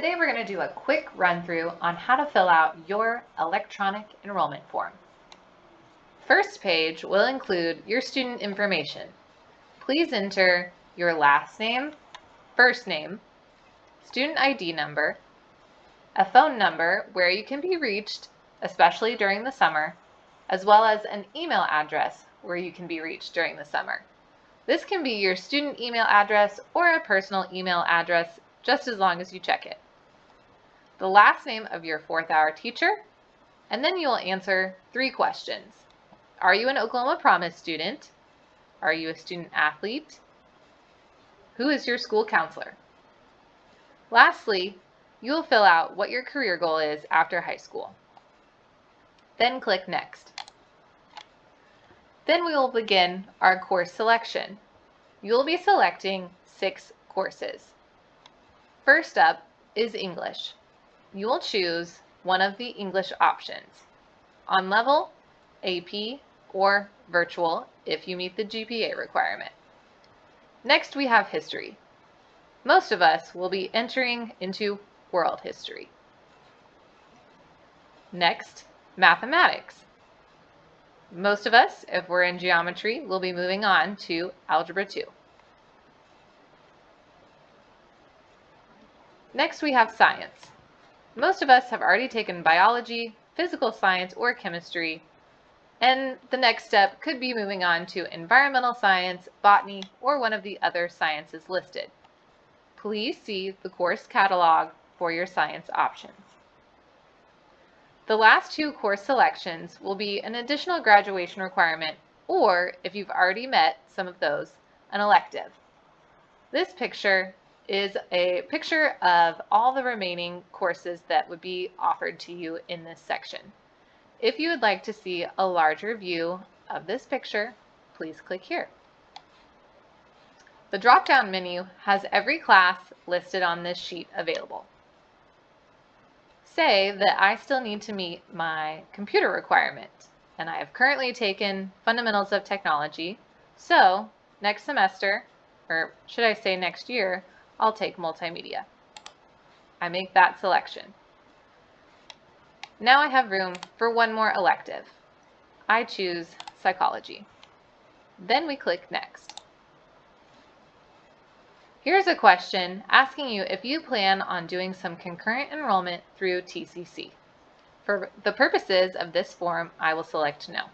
Today we're going to do a quick run through on how to fill out your electronic enrollment form. First page will include your student information. Please enter your last name, first name, student ID number, a phone number where you can be reached, especially during the summer, as well as an email address where you can be reached during the summer. This can be your student email address or a personal email address, just as long as you check it. The last name of your 4th hour teacher, and then you'll answer 3 questions. Are you an Oklahoma Promise student? Are you a student athlete? Who is your school counselor? Lastly, you will fill out what your career goal is after high school. Then click Next. Then we will begin our course selection. You will be selecting 6 courses. First up is English. You will choose one of the English options, on level, AP, or virtual if you meet the GPA requirement. Next we have history. Most of us will be entering into world history. Next, mathematics. Most of us, if we're in geometry, will be moving on to Algebra 2. Next we have science. Most of us have already taken biology, physical science, or chemistry, and the next step could be moving on to environmental science, botany, or one of the other sciences listed. Please see the course catalog for your science options. The last 2 course selections will be an additional graduation requirement, or if you've already met some of those, an elective. This picture is a picture of all the remaining courses that would be offered to you in this section. If you would like to see a larger view of this picture, please click here. The drop-down menu has every class listed on this sheet available. Say that I still need to meet my computer requirement, and I have currently taken Fundamentals of Technology, so next semester, or should I say next year, I'll take multimedia. I make that selection. Now I have room for one more elective. I choose psychology. Then we click Next. Here's a question asking you if you plan on doing some concurrent enrollment through TCC. For the purposes of this form, I will select No.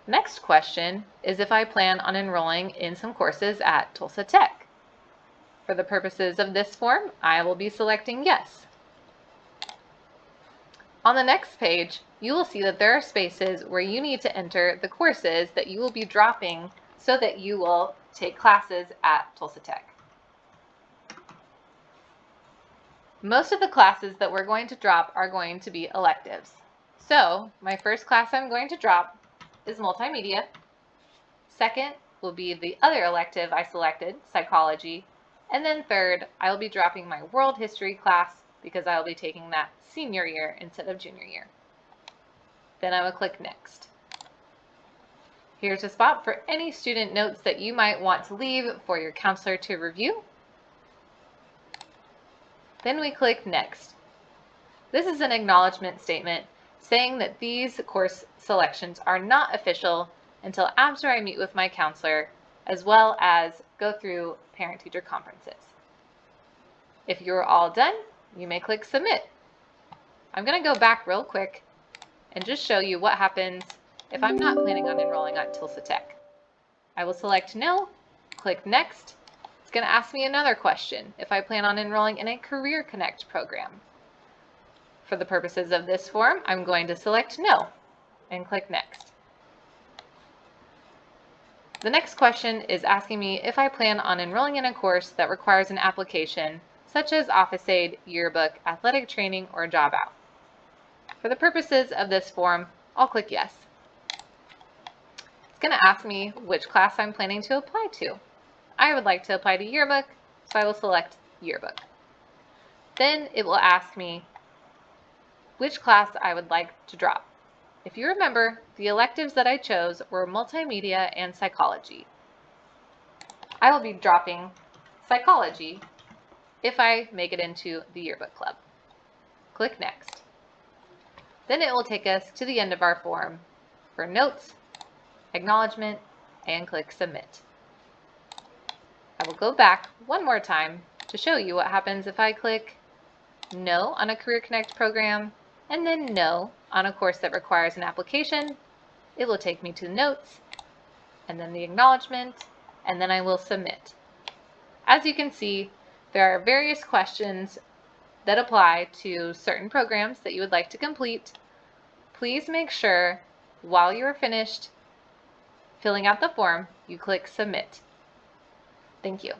Next question is if I plan on enrolling in some courses at Tulsa Tech. For the purposes of this form, I will be selecting Yes. On the next page, you will see that there are spaces where you need to enter the courses that you will be dropping so that you will take classes at Tulsa Tech. Most of the classes that we're going to drop are going to be electives. So my first class I'm going to drop is multimedia. Second will be the other elective I selected, psychology. And then third, I will be dropping my world history class because I will be taking that senior year instead of junior year. Then I will click Next. Here's a spot for any student notes that you might want to leave for your counselor to review. Then we click Next. This is an acknowledgement statement saying that these course selections are not official until after I meet with my counselor, as well as go through parent-teacher conferences. If you're all done, you may click Submit. I'm going to go back real quick and just show you what happens if I'm not planning on enrolling at Tulsa Tech. I will select No, click Next. It's going to ask me another question if I plan on enrolling in a Career Connect program. For the purposes of this form, I'm going to select No and click Next. The next question is asking me if I plan on enrolling in a course that requires an application, such as Office Aid, Yearbook, Athletic Training, or Job Out. For the purposes of this form, I'll click Yes. It's going to ask me which class I'm planning to apply to. I would like to apply to Yearbook, so I will select Yearbook. Then it will ask me which class I would like to drop. If you remember, the electives that I chose were multimedia and psychology. I will be dropping psychology if I make it into the yearbook club. Click Next. Then it will take us to the end of our form for notes, acknowledgement, and click Submit. I will go back one more time to show you what happens if I click No on a Career Connect program and then No on a course that requires an application. It will take me to Notes and then the acknowledgement, and then I will submit. As you can see, there are various questions that apply to certain programs that you would like to complete. Please make sure while you are finished filling out the form, you click Submit. Thank you.